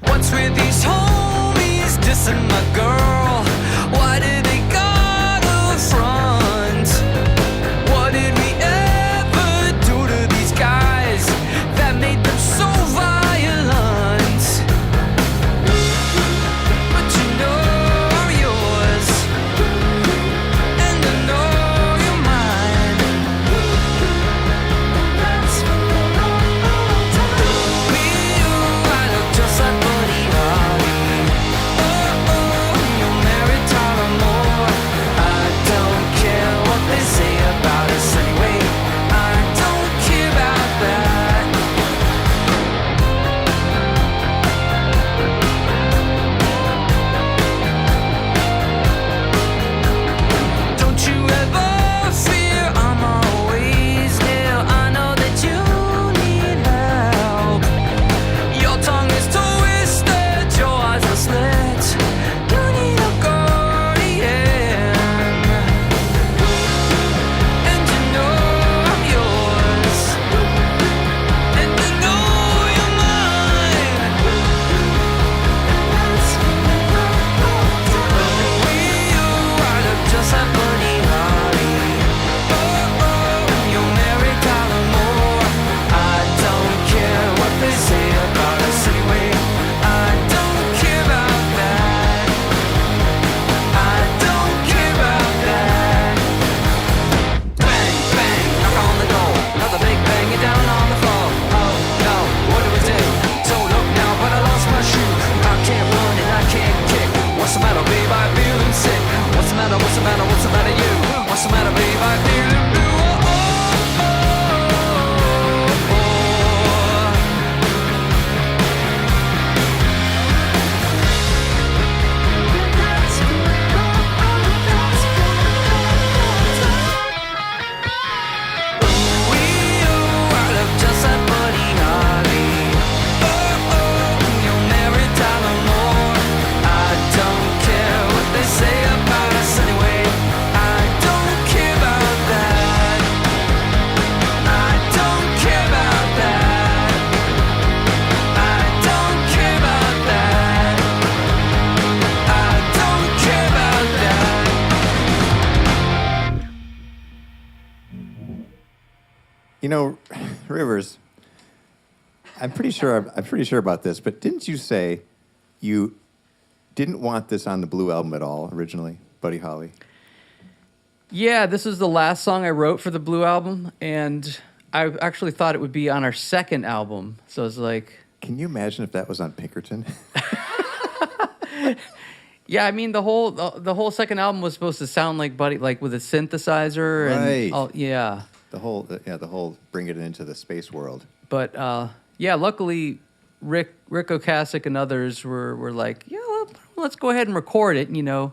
What's with these homies dissing my girl? Why did they gotta front? What did we ever do to these guys that made them so violent? But you know I'm yours, and I know you're mine. That's for all time. We wind up just like Buddy Holly. Oh, you're married to more. I don't care what they say about us anyway. I don't care about that. Don't you ever fear, I'm always near. I know that you need help. Your tongue is twisted, your eyes are slit. You need a guardian. And you know I'm yours, and you know you're mine. That's for all time. We wind up just like Buddy Holly. Oh, you're married to more. I don't care what they say about us anyway. I don't care about that. I don't care about that. Bang, bang, knock on the door. Another big bang, you're down on the floor. Oh no, what do we do? Don't look now, but I lost my shoe. I can't run and I can't kick. What's the matter, babe? I'm feeling sick. What's the matter? What's the matter? What's the matter, you? What's the matter, babe? I'm feeling blue. Oh, oh, oh, oh. That's for we wind up just like Buddy Holly. Oh, you're married to more. I don't care what they say about us anyway. I don't care about that. I don't care about that. I don't care about that. I don't care about that. You know, Rivers, I'm pretty sure about this, but didn't you say you didn't want this on the Blue Album at all originally, Buddy Holly? Yeah, this is the last song I wrote for the Blue Album, and I actually thought it would be on our second album. So it's like, Can you imagine if that was on Pinkerton? yeah, I mean the whole second album was supposed to sound like Buddy, like with a synthesizer Right. and all, yeah. the whole bring it into the space world. But yeah, luckily Rick Ocasek and others were like, yeah, well, let's go ahead and record it, you know,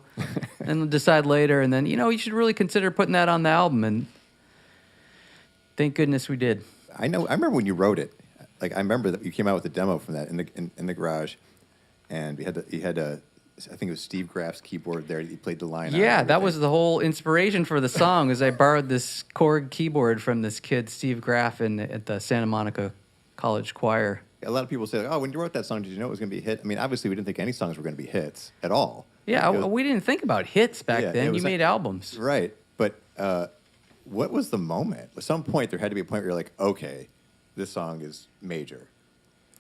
and we'll decide later. And then, you know, you should really consider putting that on the album. And thank goodness we did. I remember when you wrote it. Like I remember that you came out with a demo from that in the garage, and you had a I think it was Steve Graff's keyboard there. He played the line. Yeah, that was the whole inspiration for the song. Is I borrowed this Korg keyboard from this kid Steve Graff at the Santa Monica College Choir. A lot of people say, "Oh, when you wrote that song, did you know it was going to be a hit?" I mean, obviously, we didn't think any songs were going to be hits at all. Yeah, we didn't think about hits back then. You made albums, right? But what was the moment? At some point, there had to be a point where you're like, "Okay, this song is major."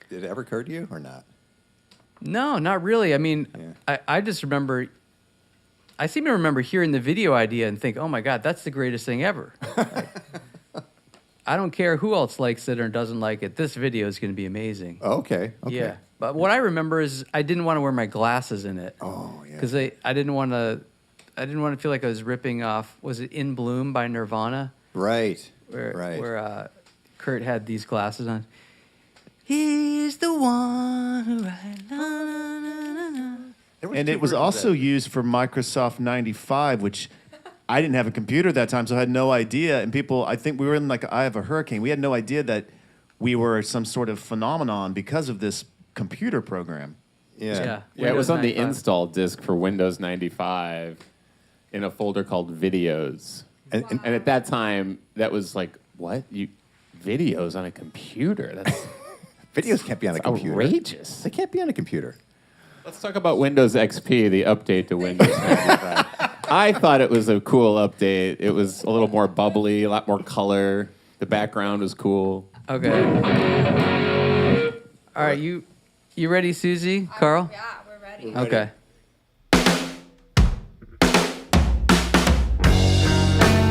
Did it ever occur to you or not? No, not really. I mean, I just remember, I seem to remember hearing the video idea and think, oh my God, that's the greatest thing ever. I don't care who else likes it or doesn't like it. This video is going to be amazing. Oh, okay. Yeah. But what I remember is I didn't want to wear my glasses in it. Oh, yeah. Because I didn't want to feel like I was ripping off, was it In Bloom by Nirvana? Right. Where Kurt had these glasses on. He's the one who And it was also used for Microsoft 95, which I didn't have a computer at that time, so I had no idea. And people, I think we were in like Eye of a Hurricane. We had no idea that we were some sort of phenomenon because of this computer program. Yeah, it was on the 95. install disk for Windows 95 in a folder called Videos. And at that time, that was like, what? Videos on a computer. That's Videos can't be on a computer. outrageous. They can't be on a computer. Let's talk about Windows XP, the update to Windows 95. I thought it was a cool update. It was a little more bubbly, a lot more color. The background was cool. Okay. All right, you ready, Susie? Carl? Yeah, we're ready. Okay.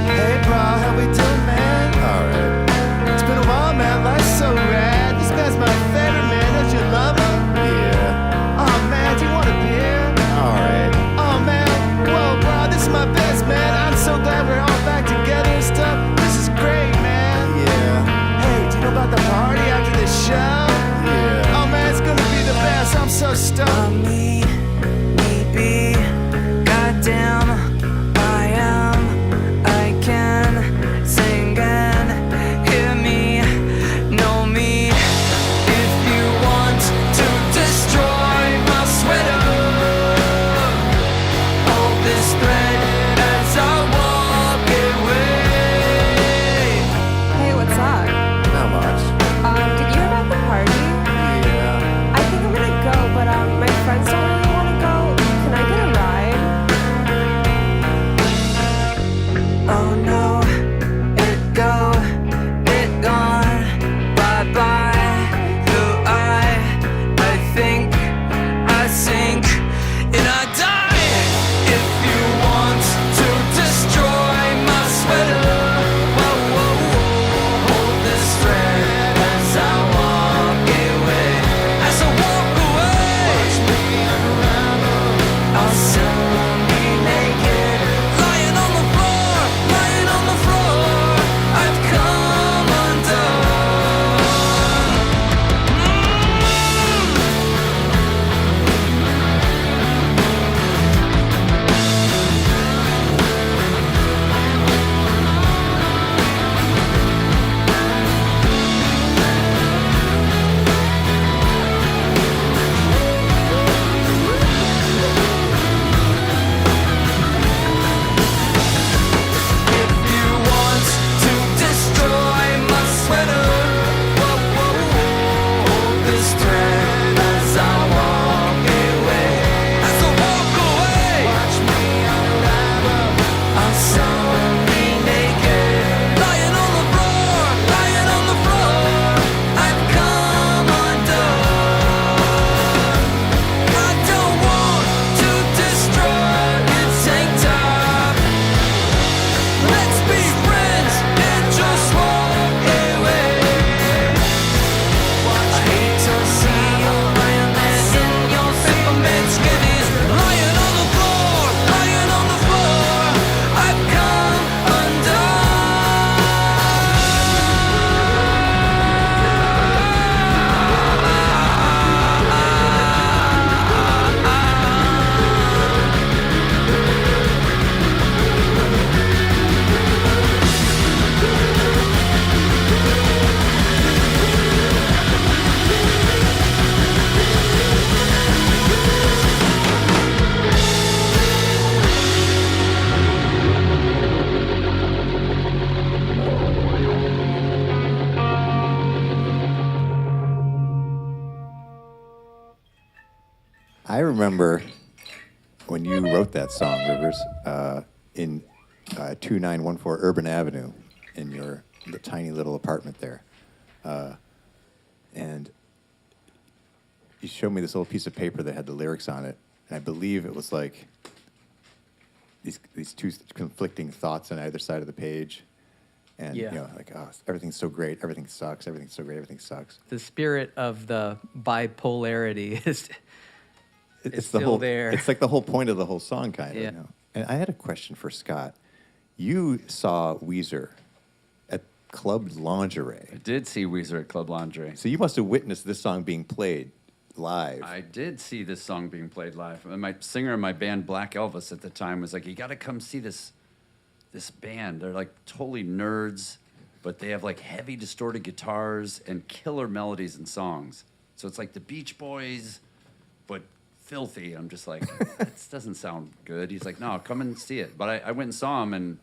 Hey, bro, how we doing, man? All right. It's been a while, man. Life's so rad. This guy's my favorite, man. Don't you love him? Yeah. Oh, man, do you want a beer? All right. Oh, man. Whoa, bro, this is my best, man. I'm so glad we're all back together and stuff. This is great, man. Yeah. Hey, do you know about the party after the show? Yeah. Oh, man, it's gonna be the best. I'm so stoked. Me be goddamn I am. I can sing and hear me, know me. If you want to destroy my sweater, hold this thread as I walk away. Hey, what's up? Not much. Did you hear about the party? Yeah. I think I'm gonna go, but my friends don't really want to go. Can I get a ride? Oh no, it gone, bye bye. Who I think I sink and I die. If you want to destroy my sweater, whoa, whoa, whoa, hold this thread as I walk away. As I walk away, I'll soon be naked, lying on the floor, lying on the floor. I've come undone. If you want to destroy my sweater, whoa, whoa, whoa, hold this thread as I walk away. As I walk away, watch me unravel. I'll soon be naked, lying on the floor, lying on the floor. I've come undone. I don't want to destroy your tank top. Let's be friends and just walk away. I hate to see you lying there in your Superman skivvies, lying on the floor, lying on the floor. I've come I remember when you wrote that song, Rivers, in 2914 Urban Avenue in your the tiny little apartment there. And you showed me this little piece of paper that had the lyrics on it. And I believe it was like these two conflicting thoughts on either side of the page. And, Yeah. you know, like, oh, everything's so great, everything sucks, everything's so great, everything sucks. The spirit of the bipolarity is It's still the whole, there. It's like the whole point of the whole song, kind of. Yeah. You know? And I had a question for Scott. You saw Weezer at Club Lingerie. I did see Weezer at Club Lingerie. So you must have witnessed this song being played live. I did see this song being played live. And my singer in my band, Black Elvis, at the time was like, "You got to come see this band. They're like totally nerds, but they have like heavy distorted guitars and killer melodies and songs. So it's like the Beach Boys, but filthy." I'm just like, this doesn't sound good. He's like, "No, come and see it." But I went and saw him, and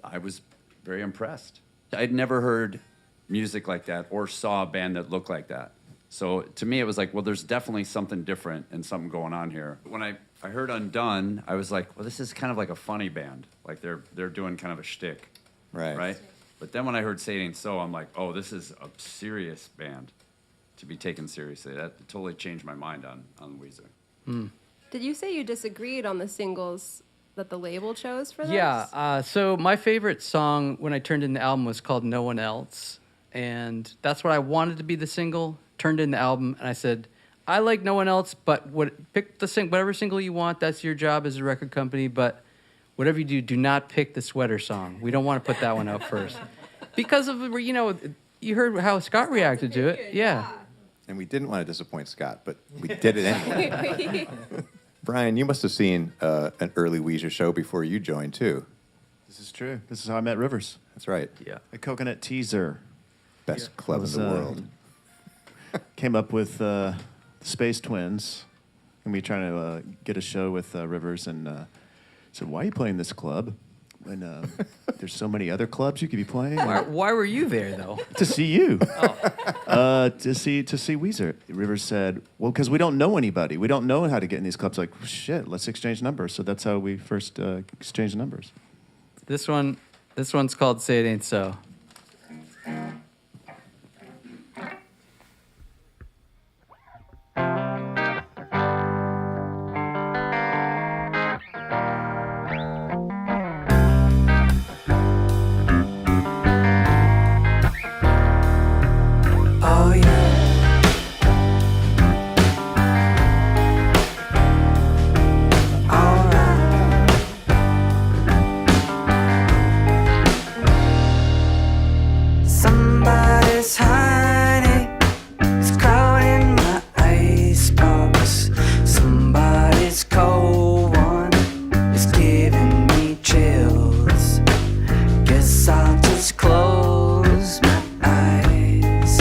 I was very impressed. I'd never heard music like that or saw a band that looked like that. So to me, it was like, well, there's definitely something different and something going on here. When I heard Undone, I was like, well, this is kind of like a funny band. Like they're doing kind of a shtick, Right. right? But then when I heard Say It Ain't So, I'm like, oh, this is a serious band to be taken seriously. That totally changed my mind on Weezer. Did you say you disagreed on the singles that the label chose for this? Yeah. So my favorite song when I turned in the album was called No One Else. And that's what I wanted to be the single, turned in the album. And I said, I like No One Else, but pick whatever single you want. That's your job as a record company. But whatever you do not pick the sweater song. We don't want to put that one out first. Because of, you heard how Scott reacted to it. Yeah. And we didn't want to disappoint Scott, but we did it anyway. Brian, you must have seen an early Weezer show before you joined, too. This is true. This is how I met Rivers. That's right. Yeah. A Coconut Teaser. Best club Was, in the world. Came up with the Space Twins, and we trying to get a show with Rivers, and said, "Why are you playing this club when there's so many other clubs you could be playing?" Why were you there, though? To see you. To see Weezer. Rivers said, "Well, because we don't know anybody. We don't know how to get in these clubs." Like, shit, let's exchange numbers. So that's how we first exchanged numbers. This one's called Say It Ain't So. Oh yeah. Alright. Somebody's honey is crowding my icebox. Somebody's cold one is giving me chills. Guess I'll just close my eyes.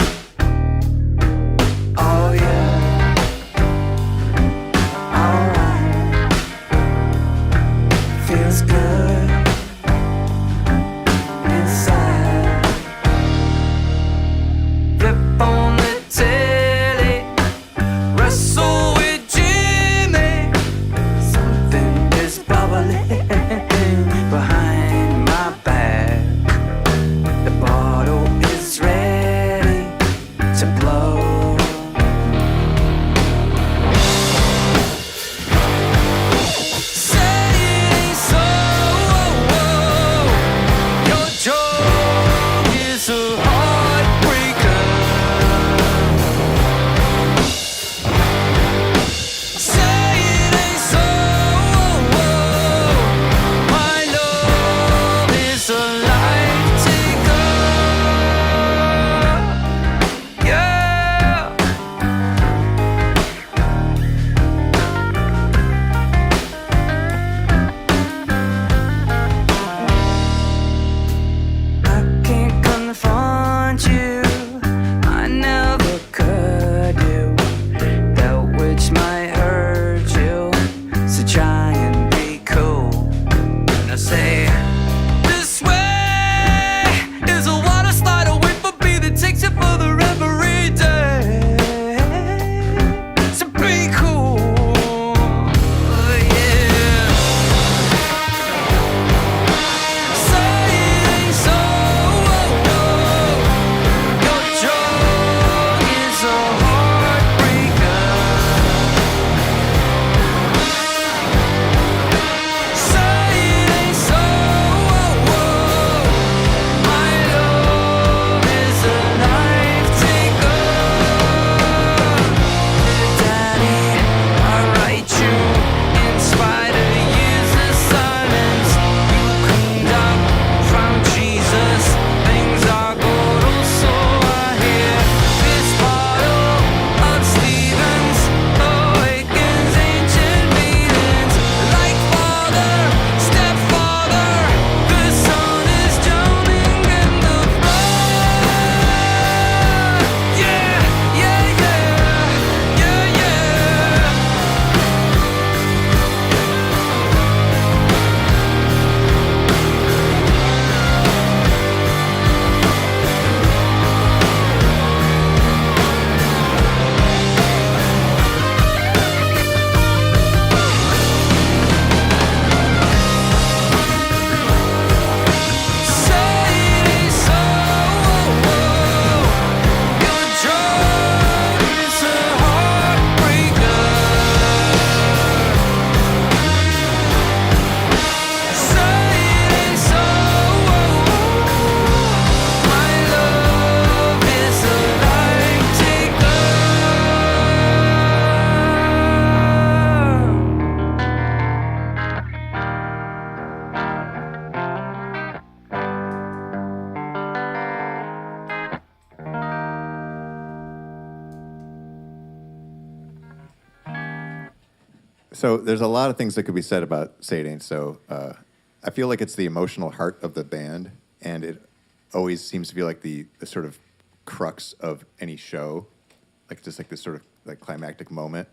So there's a lot of things that could be said about Say It Ain't So. I feel like it's the emotional heart of the band, and it always seems to be like the sort of crux of any show, like just like this sort of like climactic moment.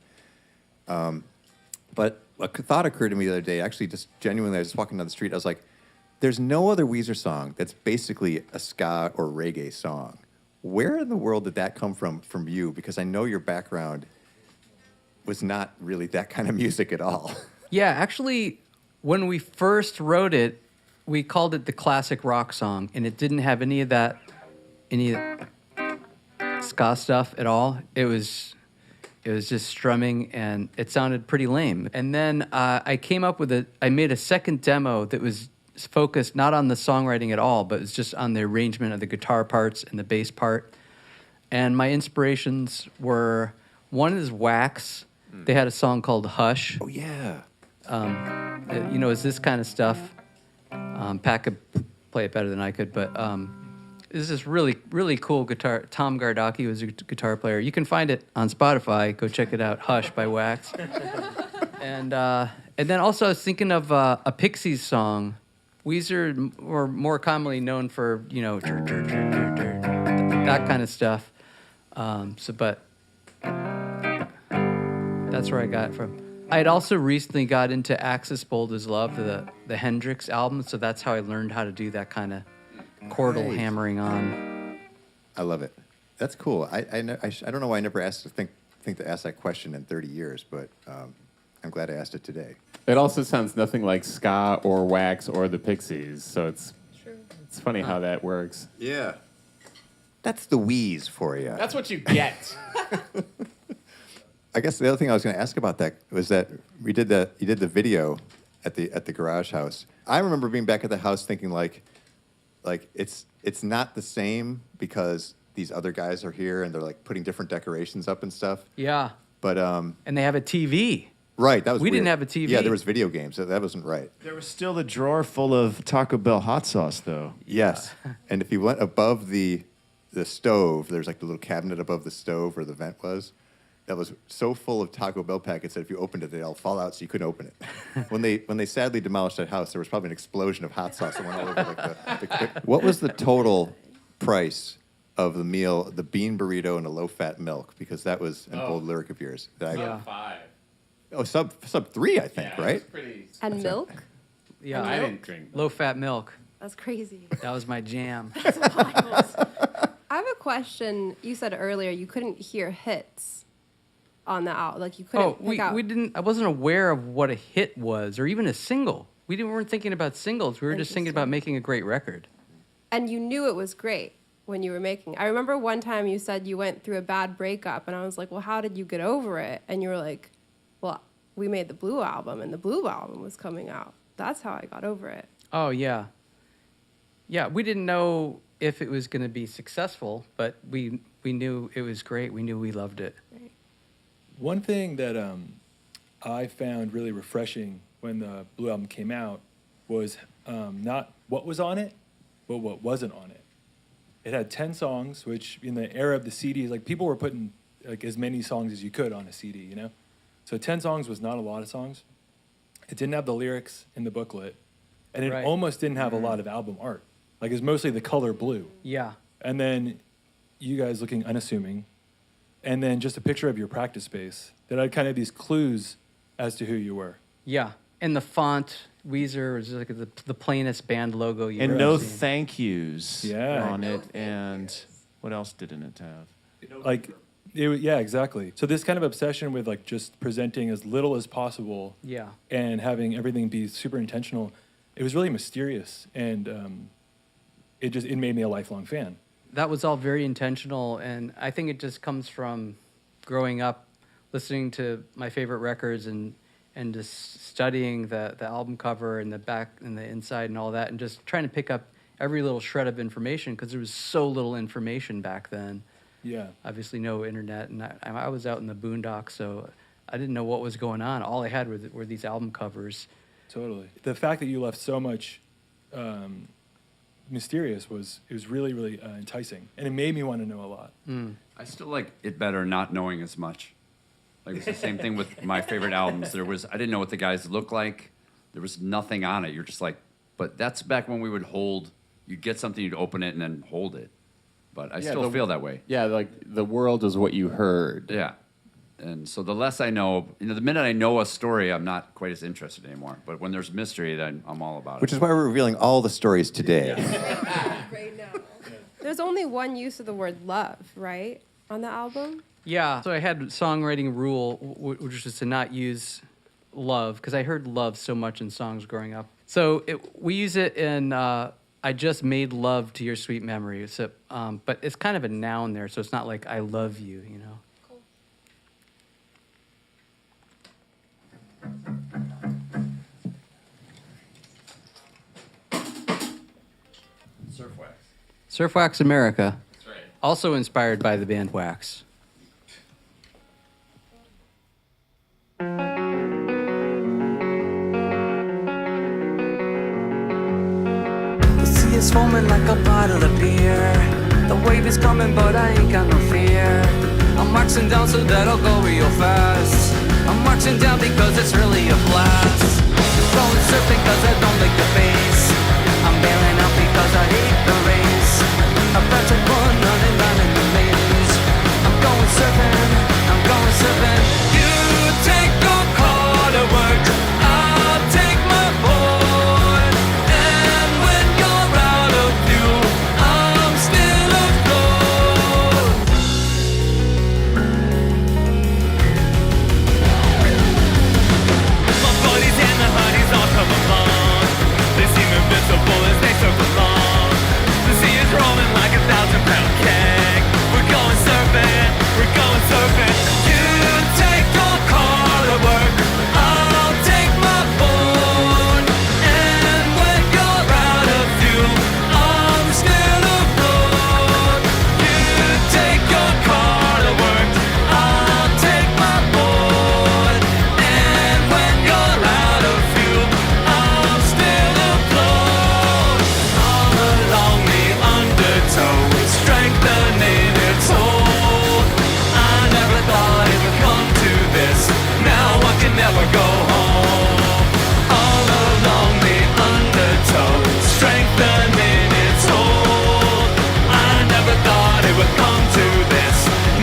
But a thought occurred to me the other day, actually just genuinely, I was just walking down the street, I was like, there's no other Weezer song that's basically a ska or reggae song. Where in the world did that come from you? Because I know your background was not really that kind of music at all. Yeah, actually, when we first wrote it, we called it the classic rock song, and it didn't have any ska stuff at all. It was just strumming, and it sounded pretty lame. And then I came up with I made a second demo that was focused not on the songwriting at all, but it's just on the arrangement of the guitar parts and the bass part. And my inspirations were, one is Wax. They had a song called Hush. Oh, yeah. It's this kind of stuff. Pat could play it better than I could, but this is really, really cool guitar. Tom Gardocki was a guitar player. You can find it on Spotify. Go check it out. Hush by Wax. And then also I was thinking of a Pixies song. Weezer were more commonly known for, that kind of stuff. But that's where I got it from. I had also recently got into Axis Bold as Love, the Hendrix album, so that's how I learned how to do that kind of chordal Nice. hammering on. I love it. That's cool. I don't know why I never asked to think to ask that question in 30 years, but I'm glad I asked it today. It also sounds nothing like ska or Wax or the Pixies, so it's funny how that works. Yeah. That's the wheeze for you. That's what you get. I guess the other thing I was going to ask about that was that you did the video at the garage house. I remember being back at the house thinking like it's not the same because these other guys are here and they're like putting different decorations up and stuff. Yeah. But And they have a TV. right, that was We didn't weird. have a TV. Yeah, there was video games. So that wasn't right. There was still the drawer full of Taco Bell hot sauce, though. Yes. And if you went above the stove, there's like the little cabinet above the stove where the vent was. That was so full of Taco Bell packets that if you opened it, they'd all fall out, so you couldn't open it. When they sadly demolished that house, there was probably an explosion of hot sauce that went all over. What was the total price of the meal, the bean burrito and a low-fat milk? Because that was an old lyric of yours. Yeah. 5. Sub 3, I think, right? And milk? Yeah. I didn't drink. Low-fat milk. That's crazy. That was my jam. I have a question. You said earlier you couldn't hear hits on the out, like you couldn't pick out. we didn't. I wasn't aware of what a hit was, or even a single. weren't thinking about singles. We were just thinking about making a great record. And you knew it was great when you were making. I remember one time you said you went through a bad breakup, and I was like, well, how did you get over it? And you were like, well, we made the Blue album, and the Blue album was coming out. That's how I got over it. Oh yeah, yeah. We didn't know if it was going to be successful, but we knew it was great. We knew we loved it. One thing that I found really refreshing when the Blue album came out was not what was on it, but what wasn't on it. It had 10 songs, which in the era of the CDs, like people were putting like as many songs as you could on a CD, you know? So 10 songs was not a lot of songs. It didn't have the lyrics in the booklet, and it Right. almost didn't have a lot of album art. Like it's mostly the color blue. Yeah. And then you guys looking unassuming, and then just a picture of your practice space that had kind of these clues as to who you were. Yeah. And the font, Weezer, was like the plainest band logo you've And ever no seen. thank yous Yeah. on it. And what else didn't it have? Like, yeah, exactly. So this kind of obsession with like just presenting as little as possible Yeah. and having everything be super intentional, it was really mysterious, and it made me a lifelong fan. That was all very intentional, and I think it just comes from growing up listening to my favorite records and just studying the album cover and the back and the inside and all that, and just trying to pick up every little shred of information because there was so little information back then. Yeah. Obviously no internet, and I was out in the boondocks, so I didn't know what was going on. All I had were these album covers. Totally. The fact that you left so much mysterious was really, really enticing, and it made me want to know a lot. I still like it better not knowing as much. Like it's the same thing with my favorite albums. I didn't know what the guys looked like. There was nothing on it. You're just like, but that's back when we would hold. You'd get something, you'd open it, and then hold it. But I still feel that way. Yeah, like the world is what you heard. Yeah. And so the less I know, the minute I know a story, I'm not quite as interested anymore. But when there's mystery, then I'm all about Which it. is why we're revealing all the stories today. Right now. There's only one use of the word love, right, on the album? Yeah. So I had songwriting rule, which was to not use love, because I heard love so much in songs growing up. So we use it in I just made love to your sweet memory. So, but it's kind of a noun there, so it's not like I love you, you know. Surf Wax. Surf Wax America. That's right. Also inspired by the band Wax. The sea is foaming like a bottle of beer. The wave is coming, but I ain't got no fear. I'm marching down so that I'll go real fast. I'm marching down because it's really a blast. Going surfing cause I don't like the pace. I'm bailing out because I hate the race. About to run, running down in the maze. I'm going surfing, I'm going surfing. You take your car to work, I'll take my board. And when you're out of fuel, I'm still afloat. My buddies and the honeys all come along. They seem invincible as they surf along. The sea is rolling like 1,000-pound keg. We're going surfing, we're going surfing. You take your car to work, I'll take my board. And when you're out of fuel, I'm still afloat. You take your car to work, I'll take my board. And when you're out of fuel, I'm still afloat. All along the undertow is strengthening its hold. I never thought it would come to this. Now I can never go home. All along the undertow, strengthening its hold. I never thought it would come to this.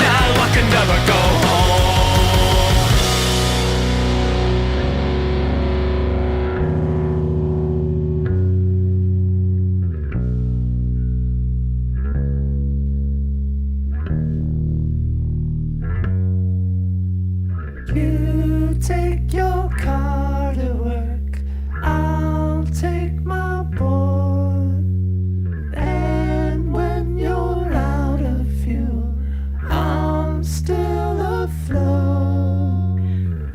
Now I can never go home. You take your car to work, I'll take my board. And when you're out of fuel, I'm still afloat.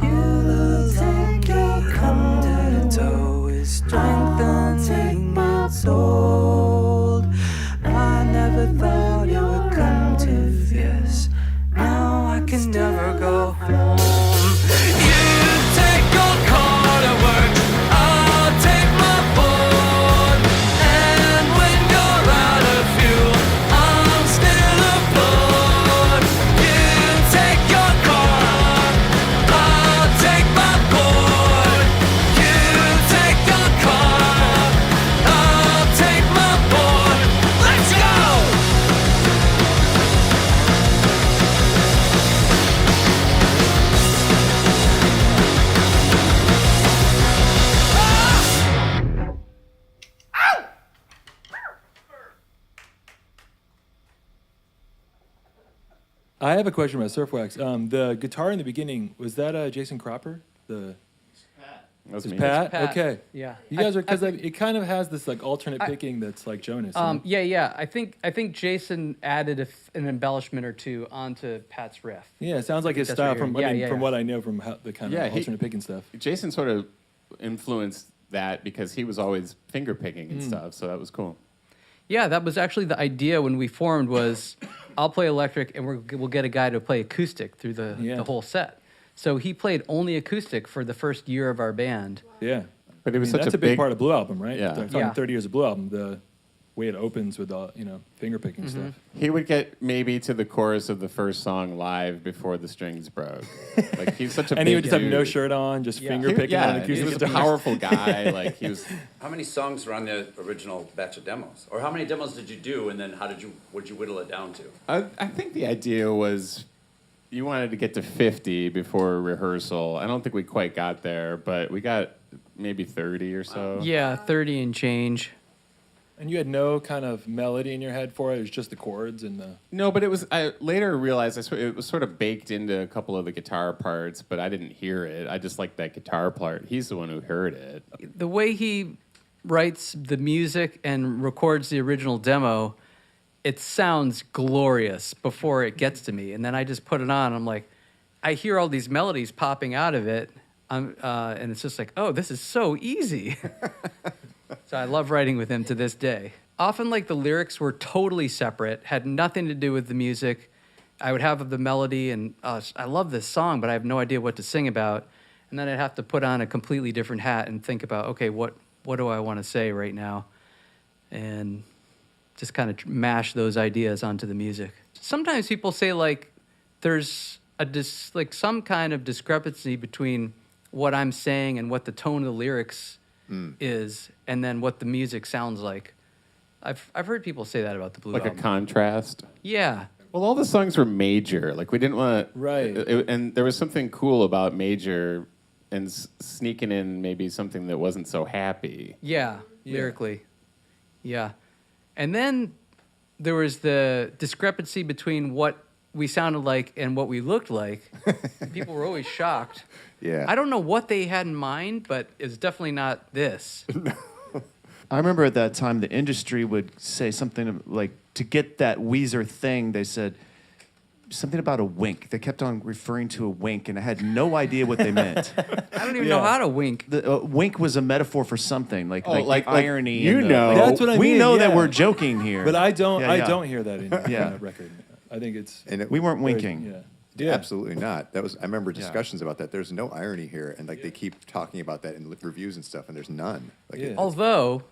You take your car to tow is strengthening my soul. I never thought it would come to this. Now I can never go home. You take your car to work, I'll take my board. And when you're out of fuel, I'm still afloat. You take your car, I'll take my board. You take your car, I'll take my board. Let's go! I have a question about Surf Wax. The guitar in the beginning, was that Jason Cropper? That was Is me. Pat? Pat, Okay. yeah. You guys I- are, because I it kind of has this like alternate picking that's like Jonas. Yeah. I think Jason added an embellishment or two onto Pat's riff. Yeah, it sounds like his That's style what from, you're- I mean, yeah, from yeah. what I know from how, the kind Yeah, of alternate picking stuff. Jason sort of influenced that because he was always finger picking and stuff, so that was cool. Yeah, that was actually the idea when we formed was I'll play electric and we'll get a guy to play acoustic through the whole set. So he played only acoustic for the first year of our band. Yeah. But it was such that's a a big big part of Blue Album, right? Yeah. I'm talking Yeah. 30 years of Blue Album. way it opens with all, finger picking stuff. He would get maybe to the chorus of the first song live before the strings broke. Like he's such a And big he would just have no dude. shirt on, just Yeah. finger He- picking on yeah, the he acoustic was a guitar. powerful guy. Like he was. How many songs were on the original batch of demos? Or how many demos did you do, and then what did you whittle it down to? I think the idea was you wanted to get to 50 before rehearsal. I don't think we quite got there, but we got maybe 30 or so. Yeah, 30 and change. And you had no kind of melody in your head for it. It was just the chords and the. No, but it was. I later realized it was sort of baked into a couple of the guitar parts, but I didn't hear it. I just liked that guitar part. He's the one who heard it. The way he writes the music and records the original demo, it sounds glorious before it gets to me. And then I just put it on. I'm like, I hear all these melodies popping out of it. And it's just like, oh, this is so easy. So I love writing with him to this day. Often, like, the lyrics were totally separate, had nothing to do with the music. I would have the melody, and I love this song, but I have no idea what to sing about. And then I'd have to put on a completely different hat and think about, okay, what do I want to say right now? And just kind of mash those ideas onto the music. Sometimes people say, like, there's some kind of discrepancy between what I'm saying and what the tone of the lyrics is, and then what the music sounds like. I've heard people say that about the Blue Like Album. a contrast. Yeah. Well, all the songs were major. Like we didn't want to. Right. And there was something cool about major and sneaking in maybe something that wasn't so happy. Yeah, lyrically. Yeah. And then there was the discrepancy between what we sounded like and what we looked like. People were always shocked. Yeah. I don't know what they had in mind, but it's definitely not this. I remember at that time the industry would say something like, to get that Weezer thing, they said something about a wink. They kept on referring to a wink, and I had no idea what they meant. I don't even know how to wink. The wink was a metaphor for something, like like irony. you and know. That's what I we mean, know that yeah. we're joking here. But I don't. Yeah, I yeah. don't hear that in Yeah. that record. I think it's. And We weren't very- winking. Yeah. Yeah. Absolutely not. That was. I remember discussions about that. There's no irony here, and like they keep talking about that in reviews and stuff, and there's none. Like Yeah. Although,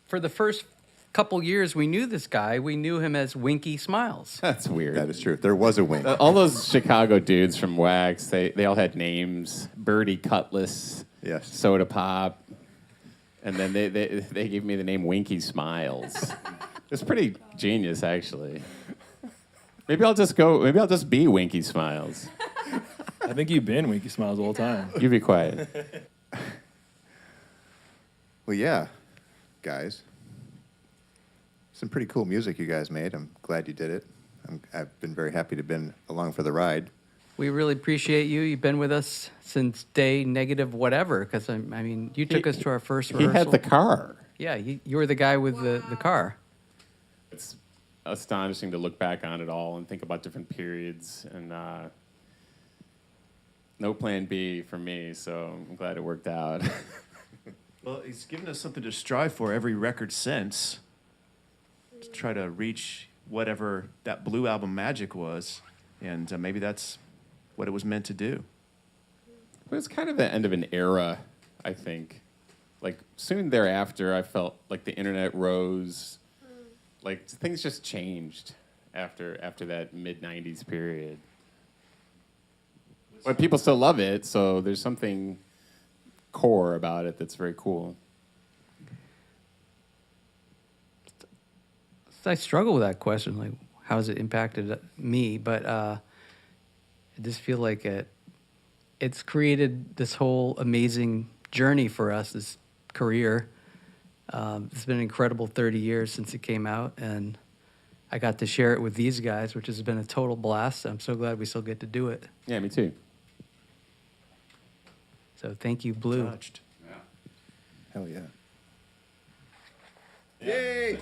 for the first couple years we knew this guy, we knew him as Winky Smiles. That's weird. that is true. There was a wink. All those Chicago dudes from Wax, they all had names. Birdie Cutlass, Yes. Soda Pop, and then they gave me the name Winky Smiles. It's pretty genius, actually. Maybe I'll just be Winky Smiles. I think you've been Winky Smiles the whole time. You be quiet. Well, yeah, guys. Some pretty cool music you guys made. I'm glad you did it. I've been very happy to have been along for the ride. We really appreciate you. You've been with us since day negative whatever, because I mean, you took us to our first He rehearsal. had the car. Yeah, you were the guy with the car. It's astonishing to look back on it all and think about different periods. And no plan B for me, so I'm glad it worked out. Well, he's given us something to strive for every record since, to try to reach whatever that Blue Album magic was, and maybe that's what it was meant to do. It was kind of the end of an era, I think. Like, soon thereafter, I felt like the internet rose. Like, things just changed after that mid-'90s period. But people still love it, so there's something core about it that's very cool. I struggle with that question, like how has it impacted me? But I just feel like it's created this whole amazing journey for us, this career. It's been an incredible 30 years since it came out, and I got to share it with these guys, which has been a total blast. I'm so glad we still get to do it. Yeah, me too. So thank you, Blue. Touched. Hell yeah. Yay!